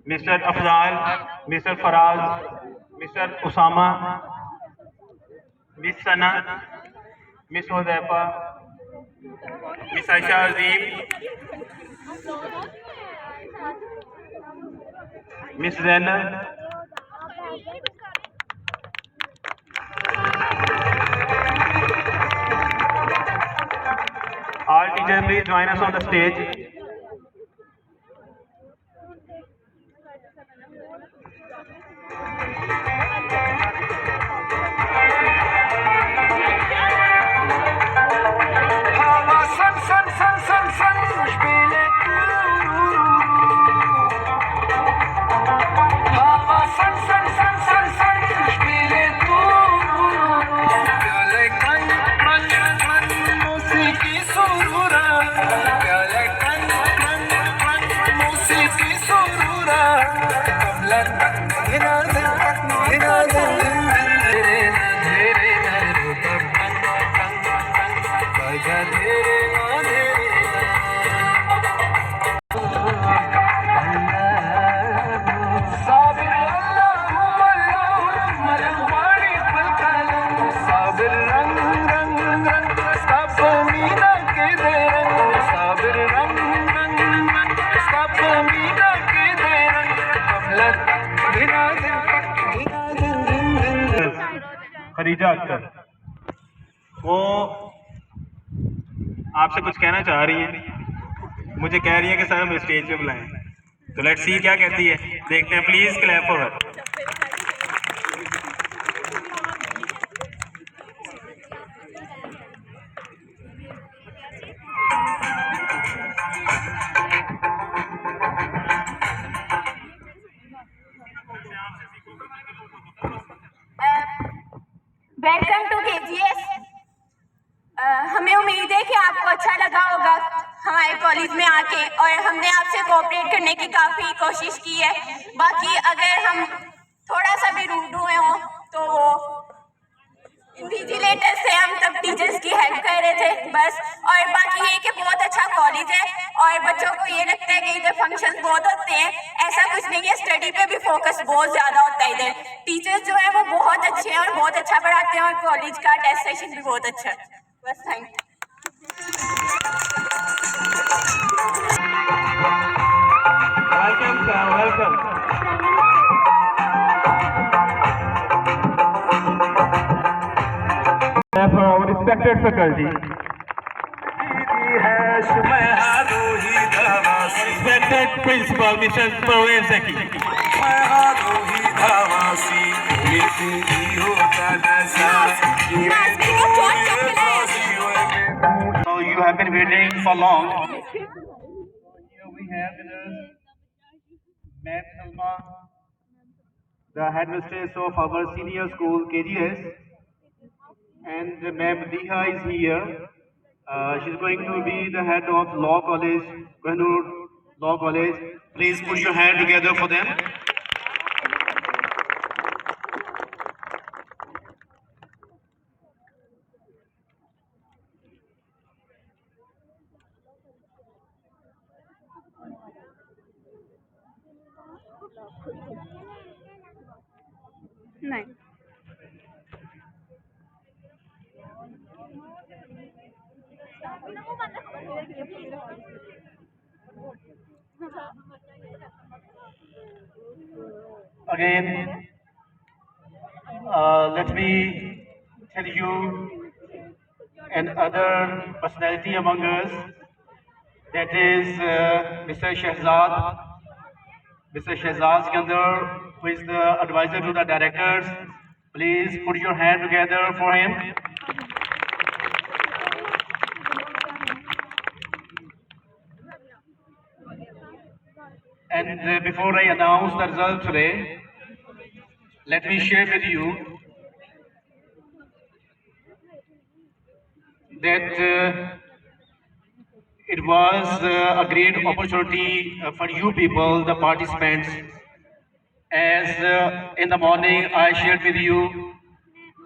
Mr. Afzal, Mr. Faraz, Mr. Usama, Miss Sana, Miss Hudaifa, Miss Aisha Azim, Miss Zainab. All teachers, please join us on the stage. Khadija Akhtar, वो आपसे कुछ कहना चाह रही हैं, मुझे कह रही है कि सर हम स्टेज पे बुलाएं, तो लेट्स सी क्या कहती है, देखते हैं। Please clap for her. Welcome to KGS. हमें उम्मीद है कि आपको अच्छा लगा होगा हमारे कॉलेज में आके, और हमने आपसे कोऑपरेट करने की काफ़ी कोशिश की है। बाकी अगर हम थोड़ा सा भी रूड हुए हों तो विजिलेटर्स से हम तब टीचर्स की हेल्प कर रहे थे बस। और बाकी ये कि बहुत अच्छा कॉलेज है और बच्चों को ये लगता है कि इधर फंक्शंस बहुत होते हैं, ऐसा कुछ नहीं है। स्टडी पे भी फोकस बहुत ज़्यादा होता है इधर। टीचर्स जो है वो बहुत अच्छे हैं और बहुत अच्छा पढ़ाते हैं, और कॉलेज का टेस्ट सेशन भी बहुत अच्छा है। बस thank you. Welcome sir, welcome. For our respected faculty, respected principal Mr. Parveen Zaki. So you have been waiting for long. Here we have with us Ma'am Salma, the headmistress of our senior school KGS, and Ma'am Diha is here. She's going to be the head of Law College, Kohinoor Law College. Please put your hand together for them. नहीं Again, let me tell you another personality among us, that is Mr. Shehzad Sikandar, who is the advisor to the directors. Please put your hand together for him. And before I announce the result today, let me share with you that it was a great opportunity for you people, the participants, as in the morning I shared with you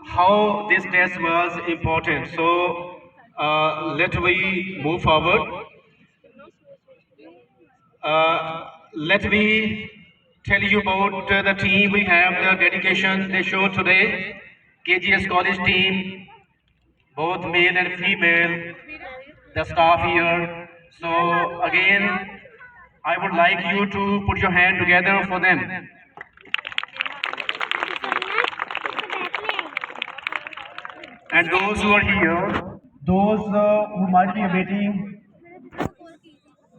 how this test was important. So let we move forward. Let me tell you about the team we have, the dedication they showed today. KGS College team, both male and female, the staff here. So again, I would like you to put your hand together for them. And those who are here, those who might be awaiting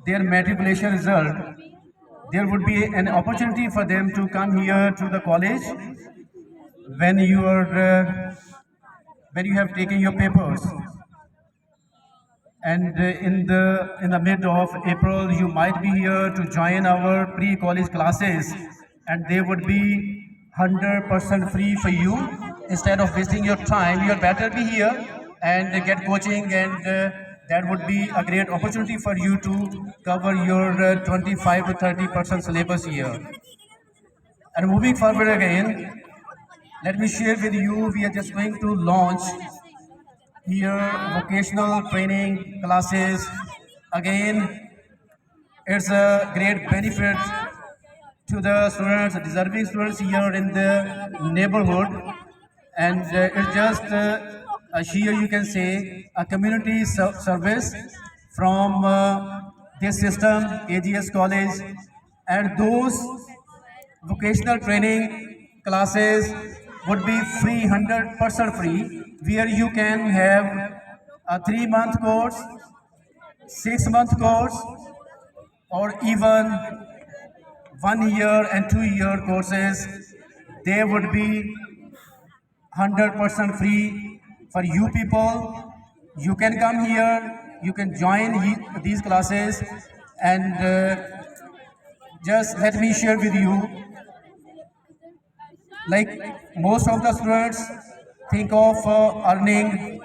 their matriculation result, there would be an opportunity for them to come here to the college when you have taken your papers. And in the mid of April, you might be here to join our pre-college classes, and they would be 100% free for you. Instead of wasting your time, you better be here and get coaching, and that would be a great opportunity for you to cover your 25 to 30% syllabus here. And moving forward again, let me share with you, we are just going to launch here vocational training classes. Again, it's a great benefit to the students, deserving students here in the neighborhood. And it's just here you can say a community service from this system, KGS College. And those vocational training classes would be free, 100% free, where you can have a 3-month course, 6-month course, or even 1 year and 2-year courses. They would be 100% free for you people. You can come here, you can join these classes, and just let me share with you, like most of the students think of earning,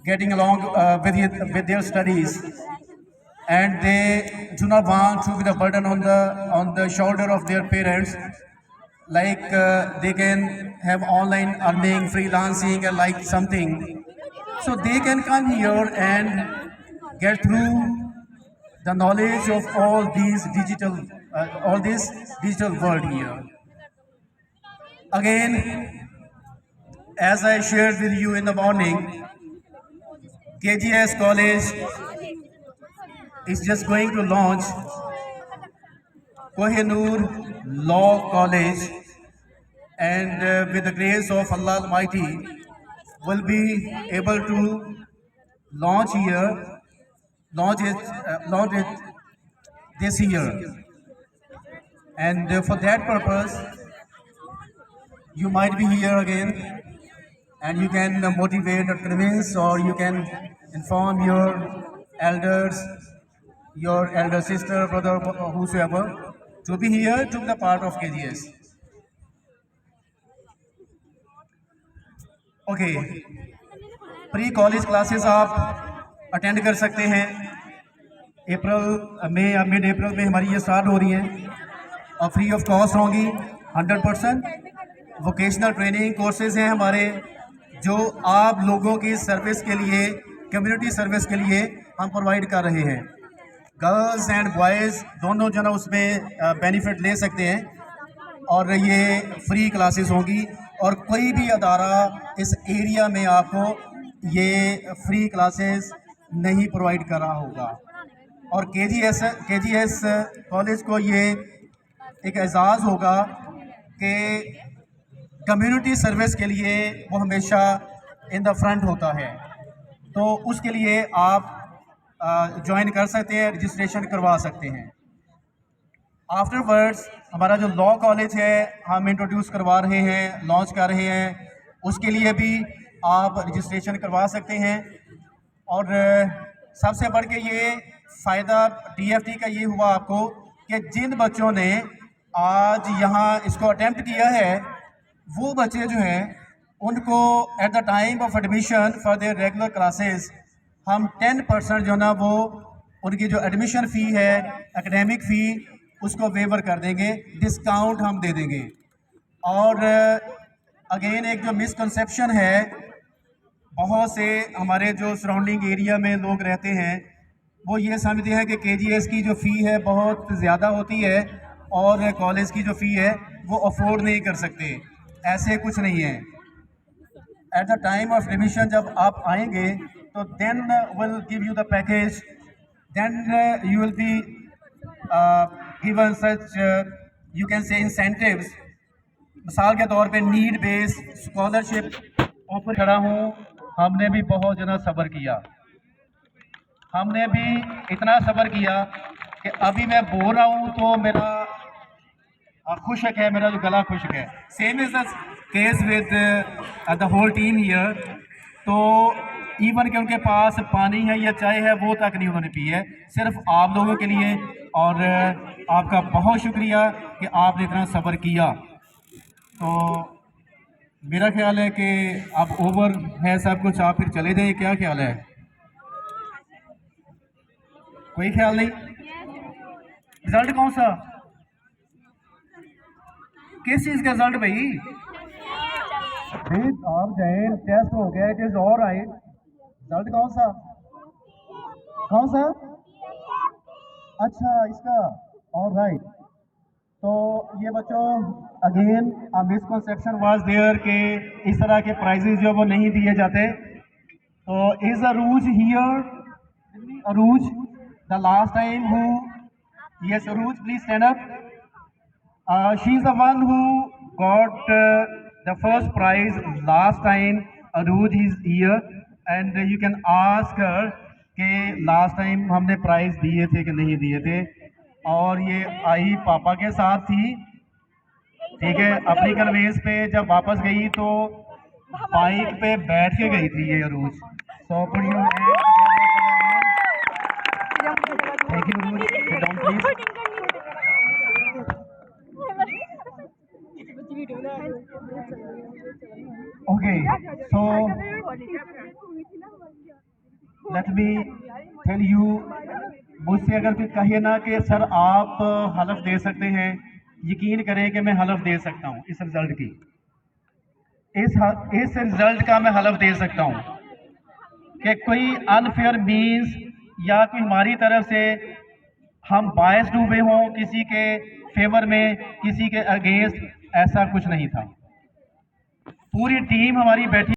getting along with their studies, and they do not want to be the burden on the shoulder of their parents. Like they can have online earning, freelancing, and like something, so they can come here and get through the knowledge of all this digital world here. Again, as I shared with you in the morning, KGS College is just going to launch Kohinoor Law College, and with the grace of Allah Almighty, will be able to launch it this year. And for that purpose, you might be here again, and you can motivate or convince, or you can inform your elders, your elder sister, brother, or whosoever, to be here to be the part of KGS. Okay, pre college classes आप attend कर सकते हैं। अप्रैल में या mid अप्रैल में हमारी ये start हो रही हैं और फ्री ऑफ कॉस्ट होंगी 100%। वोकेशनल ट्रेनिंग कोर्सेज हैं हमारे, जो आप लोगों की सर्विस के लिए, कम्युनिटी सर्विस के लिए हम प्रोवाइड कर रहे हैं। गर्ल्स एंड बॉयज़ दोनों जो ना उसमें बेनिफिट ले सकते हैं, और ये फ्री क्लासेस होंगी, और कोई भी अदारा इस एरिया में आपको ये फ्री क्लासेस नहीं प्रोवाइड कर रहा होगा। और केजीएस कॉलेज को ये एक एजाज़ होगा कि कम्युनिटी सर्विस के लिए वो हमेशा इन द फ्रंट होता है। तो उसके लिए आप ज्वाइन कर सकते हैं, रजिस्ट्रेशन करवा सकते हैं। आफ्टरवर्ड्स हमारा जो लॉ कॉलेज है हम इंट्रोड्यूस करवा रहे हैं, लॉन्च कर रहे हैं, उसके लिए भी आप रजिस्ट्रेशन करवा सकते हैं। और सबसे बढ़ के ये फ़ायदा टीएफटी का ये हुआ आपको कि जिन बच्चों ने आज यहाँ इसको अटेम्प्ट किया है, वो बच्चे जो हैं उनको eight the time of admission for their regular classes हम 10% जो ना वो उनकी जो एडमिशन फ़ी है, एकेडमिक फ़ी, उसको वेवर कर देंगे, डिस्काउंट हम दे देंगे। और अगेन एक जो मिसकंसेप्शन है, बहुत से हमारे जो सराउंडिंग एरिया में लोग रहते हैं वो ये समझते हैं कि केजीएस की जो फ़ी है बहुत ज़्यादा होती है, और कॉलेज की जो फ़ी है वो अफोर्ड नहीं कर सकते। ऐसे कुछ नहीं है। At the time of admission जब आप आएंगे तो then will give you the package, then you will be given such you can say incentives. मिसाल के तौर पे नीड बेस्ड स्कॉलरशिप ऑफर खड़ा हूँ। हमने भी बहुत ज़्यादा सब्र किया, हमने भी इतना सब्र किया कि अभी मैं बोल रहा हूँ तो मेरा खुशक है, मेरा जो गला खुशक है। Same is the case with the whole team here. तो इवन के उनके पास पानी है या चाय है वो तक नहीं उन्होंने पी है, सिर्फ आप लोगों के लिए। और आपका बहुत शुक्रिया कि आपने इतना सब्र किया। तो मेरा ख्याल है कि अब ओवर है सब कुछ, आप फिर चले जाइए। क्या ख्याल है? कोई ख्याल नहीं? रिजल्ट कौन सा? किस चीज़ का रिजल्ट भाई? आप जाए, टेस्ट हो गया, it is all right. Result कौन सा? कौन सा? अच्छा, इसका ऑल राइट। तो ये बच्चों अगेन मिसकंसेप्शन वाज देयर कि इस तरह के प्राइजेज जो वो नहीं दिए जाते। तो is Arooj here? Arooj the last time who? Yes Arooj, please stand up. She is the one who got the first prize last time. Aruj is here and you can ask her कि last time हमने prize दिए थे कि नहीं दिए थे। और ये आई पापा के साथ थी, ठीक है। अपनी कन्वेंस पे जब वापस गई तो बाइक पे बैठ के गई थी ये Arooj. So put your hand together. Thank you Arooj, sit down please. Okay, so let me tell you, मुझसे अगर कोई कहे ना कि सर आप हलफ दे सकते हैं, यकीन करें कि मैं हलफ दे सकता हूँ इस रिजल्ट की। इस रिजल्ट का मैं हलफ दे सकता हूँ कि कोई अनफेयर मीन्स या कोई हमारी तरफ से हम बायस डूबे हों किसी के फेवर में, किसी के अगेंस्ट, ऐसा कुछ नहीं था। पूरी टीम हमारी बैठी